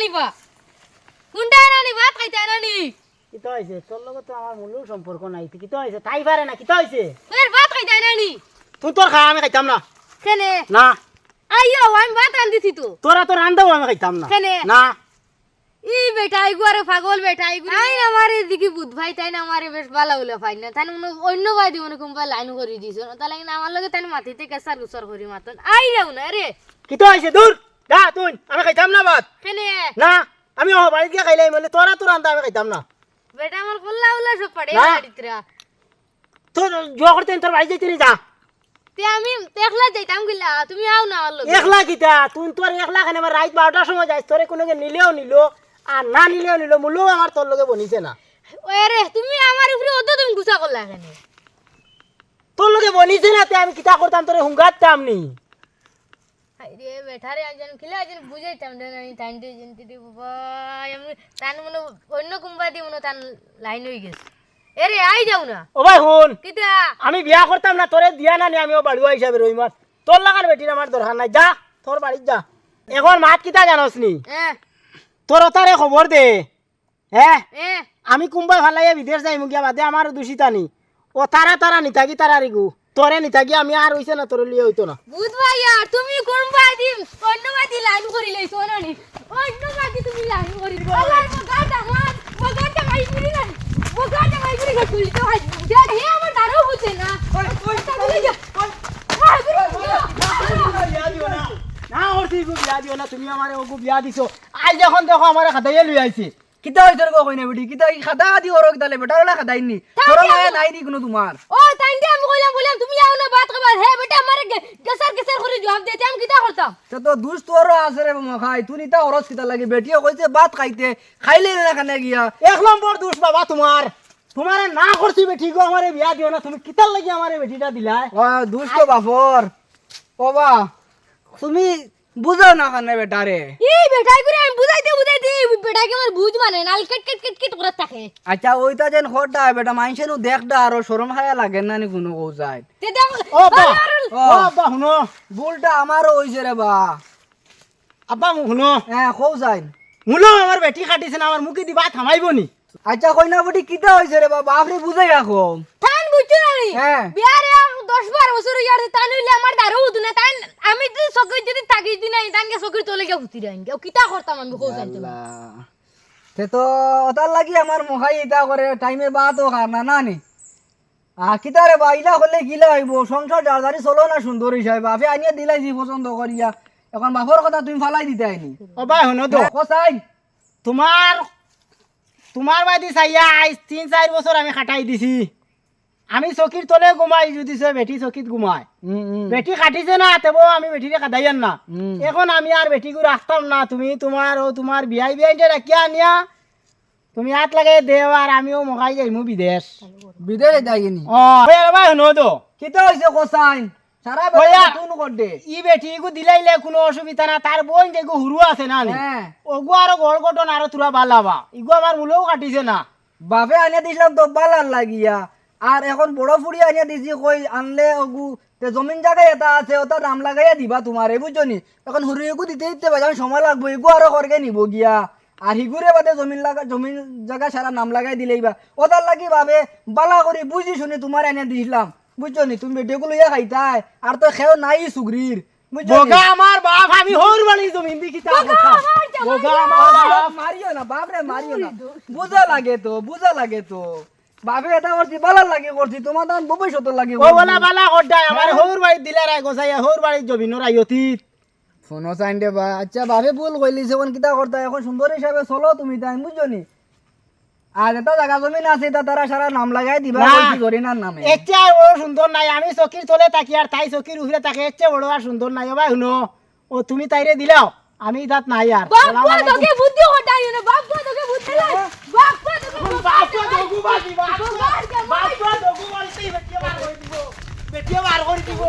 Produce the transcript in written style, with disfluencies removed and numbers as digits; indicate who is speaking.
Speaker 1: নিবা কোনটা নানি ভাত খাইতে নানি
Speaker 2: কিতা হইছে তোর লগত তো আমার মূল সম্পর্ক নাই কিতা হইছে তাই পারে না কিতা হইছে
Speaker 1: এর ভাত খাইতে নানি
Speaker 2: তুই তোর খা আমি খাইতাম না
Speaker 1: কেনে
Speaker 2: না
Speaker 1: আইয়ো আমি ভাত রান্দিছি তো
Speaker 2: তোরা তো রান্দাও আমি খাইতাম না
Speaker 1: কেনে
Speaker 2: না
Speaker 1: ই বেটা আইগুয়ারে পাগল বেটা আইগু তাই না আমারে দিকে বুধ ভাই তাই না আমারে বেশ ভালো হলো পাই না তাই না অন্য ভাই দি মনে কুম্বা লাইন করে দিছো না তাই না আমার লগে তাই মাটিতে কেসার গুসর করি মাতন আই যাও না রে
Speaker 2: কিতা হইছে দূর যা তুই আমি খাইতাম না ভাত
Speaker 1: কেনে
Speaker 2: না আমি ও বাড়ি গিয়ে খাইলাই বলে তোরা তো রান্দা আমি খাইতাম না
Speaker 1: বেটা আমার কল্লা উল্লা সব পড়ে
Speaker 2: না।
Speaker 1: বাড়িতে
Speaker 2: তো জোয়া করতে তোর বাড়ি যাইতে যা
Speaker 1: তে আমি একলা যাইতাম গিলা তুমি আও না আমার লগে
Speaker 2: একলা কিতা তুই তোর একলা খানে আমার রাত 12টার সময় যাইস তোরে কোনোকে নিলেও নিলো আর না নিলেও নিলো মূল্য আমার তোর লগে বনিছে না
Speaker 1: ওরে রে তুমি আমার উপরে অত তুমি গুসা করলা কেন
Speaker 2: তোর লগে বনিছে না তে আমি কিতা করতাম তোরে হুঙ্গাতাম নি
Speaker 1: আরে বেটা রে আজন খিলা আজন বুঝাইতাম না আমি টাইমতে জিনতি দি বাবা আমি তান মনে অন্য কুম্বা দি মনে তান লাইন হই গেছে এরে আই যাও না
Speaker 2: ও ভাই হুন
Speaker 1: কিতা
Speaker 2: আমি বিয়া করতাম না তোরে দিয়া না নি আমি ও বাড়ুয়া হিসাবে রইমার তোর লাগার বেটির আমার দরকার নাই যা তোর বাড়ি যা এখন মাত কিতা জানোস নি তোর তারে খবর দে হ্যাঁ
Speaker 1: এ
Speaker 2: আমি কুম্বাই ভালাইয়া বিদেশ যাই মুগিয়া বাদে আমার দূষিতা নি ও তারা নিতাগি তারা রিগু তোরে নিতাগি আমি আর হইছে না তোর লিয়ে হইতো না
Speaker 1: বুধ ভাই আর তুমি কুম্বা দি অন্য বাদি লাইন করি লইছো না নি অন্য বাদি তুমি লাইন করি আল্লাহ মগাটা মাই করি না মগাটা মাই করি তুই তো আজ বুঝা হে আমার দারো বুঝে না
Speaker 2: না ওর তুই বিয়া দিও না তুমি আমারে ওগু বিয়া দিছো আজ যখন দেখো আমারে খাতাইয়া লই আইছে
Speaker 3: কিতা হইছে রে কই না বেটি কিতা কি খাদা দি ওরক দালে বেটা ওলা খাদাই নি তোর মায়া নাই নি কোনো তোমার
Speaker 1: ও তাইতে আমি বললাম তুমি আও না বাত কবার হে বেটা আমারে গেসার করে জবাব দিতে আমি কিটা করতাম
Speaker 3: তো দুষ তোর আছে রে মখাই তুই নিতা ওরস কিতা লাগে বেটিও কইছে ভাত খাইতে খাইলে না কানে গিয়া
Speaker 2: এক নম্বর দোষ বাবা তোমারে না করছি বেটি গো আমারে বিয়া দিও না তুমি কিতার লাগি আমারে বেটিটা দিলা
Speaker 3: ও দুষ তো বাপর ওবা তুমি বুঝাও না কানে বেটা রে
Speaker 1: এই বেটাই করে আমি বুঝাইতে বেটাকে আমার বুঝ মানে নাল কেট করে থাকে
Speaker 3: আচ্ছা ওইটা যেন হডা বেটা মাইনছে নু দেখডা আর শরম হায়া লাগে না নি কোনো কো যায়
Speaker 1: তে দেখ
Speaker 2: ও আব্বা হুনো
Speaker 3: ভুলটা আমারও হইছে রে বা
Speaker 2: আব্বা হুনো
Speaker 3: হ্যাঁ কও যায়
Speaker 2: মুলো আমার বেটি কাটিছে না আমার মুখে দিবা থামাইবো নি
Speaker 3: আচ্ছা কই না বেটি কিতা হইছে রে বা বাপরে বুঝাই রাখো
Speaker 1: তান বুঝছো না নি
Speaker 3: হ্যাঁ।
Speaker 1: বিয়ারে 10-12 বছর ইয়ার তান হইলে আমার দারো হতো না তাই আমি যদি সকই যদি তাকি দি নাই তানকে সকই তোলে কে হুতি রাইন কে কিটা করতাম আমি কও যাইতে
Speaker 3: তে তো ওটার লাগি আমার মহাই এটা করে টাইমে বাতও খানা না নি কিতা রে বা ইলা হলে গিলা হইব সংসার দারদারি চলো না সুন্দর হিসাবে বাপে আনিয়া দিলাই জি পছন্দ করিয়া এখন বাপর কথা তুমি ফালাই দিতে আইনি
Speaker 2: ও ভাই হুনো তো
Speaker 3: কসাই
Speaker 2: তোমার বাদি চাইয়া আজ 3-4 বছর আমি খাটাই দিছি আমি চকির তলে ঘুমাই যদি বেটি চকিত ঘুমায় বেটি কাটিছে না তেবো আমি বেটিরে কাটাইয়ান না এখন আমি আর বেটিকে রাখতাম না তুমি তোমার বিয়াই রাখিয়া আনিয়া তুমি হাত লাগাই দেও আর আমিও মকাই যাইমু বিদেশ
Speaker 3: বিদেরে যাইনি
Speaker 2: ও ভাই হুনো তো
Speaker 3: কিতা হইছে কসাই সারা
Speaker 2: ওয়া।
Speaker 3: বেটা কোন করদে
Speaker 2: ই বেটি গু দিলাইলে কোনো অসুবিধা না তার বোন যে হুরু আছে না নি
Speaker 3: হ্যাঁ
Speaker 2: ওগু আরো গড় গঠন আরো তুরা বালাবা ইগু আমার মূলেও কাটিছে না
Speaker 3: বাপে আনিয়া দিছিলাম তো বালার লাগিয়া আর এখন বড় ফুড়ি আনিয়া দিছি কই আনলে ওগু তে জমিন জায়গায় এটা আছে ওটা দাম লাগাইয়া দিবা তোমারে বুঝছনি এখন হুরু এগু দিতে বাজার সময় লাগবো এগু আরো করকে নিব গিয়া আর হিগুরে বাদে জমিন জায়গা সারা নাম লাগাই দিলেইবা ওটার লাগি ভাবে বালা করে বুঝি শুনি তোমার আনিয়া দিছিলাম বুঝছনি তুমি বেটেগুলো ইয়া খাইতাই আর তো খেও নাই সুগ্রির
Speaker 2: বগা আমার বাপ আমি হোর বাড়ি জমিন দেখি তা কথা বগা আমার বাপ
Speaker 3: মারিও না বাপরে মারিও না বুঝা লাগে তো বাপে এটা করছি বালার লাগে করছি তোমার দান ভবিষ্যৎ লাগে
Speaker 2: ও বলা বালা হড্ডাই আমার হোর বাড়ি দিলে রাই গোসাইয়া হোর বাড়ি জমিন রাইয়তিত
Speaker 3: ফোনো চাইন দে বা আচ্ছা বাপে ভুল কইলি যখন কিতা করতা এখন সুন্দর হিসাবে চলো তুমি তাই বুঝছনি আর এটা জায়গা জমিন আছে এটা তারা সারা নাম লাগাই দিবা
Speaker 2: না।
Speaker 3: কইছি জরিনার নামে
Speaker 2: এচ্ছে আর বড় সুন্দর নাই আমি চকির তলে তাকি আর তাই চকির উপরে তাকে এচ্ছে বড় আর সুন্দর নাই ও ভাই শুনো ও তুমি তাইরে দিলাও আমি তাত নাই আর
Speaker 1: বাপ তোকে বুদ্ধি হটাই না বাপ তোকে বুদ্ধি নাই বাপ তোকে
Speaker 2: বাপ দগু বাজি বাপ দগু বাজি বেটিয়া বার করে দিব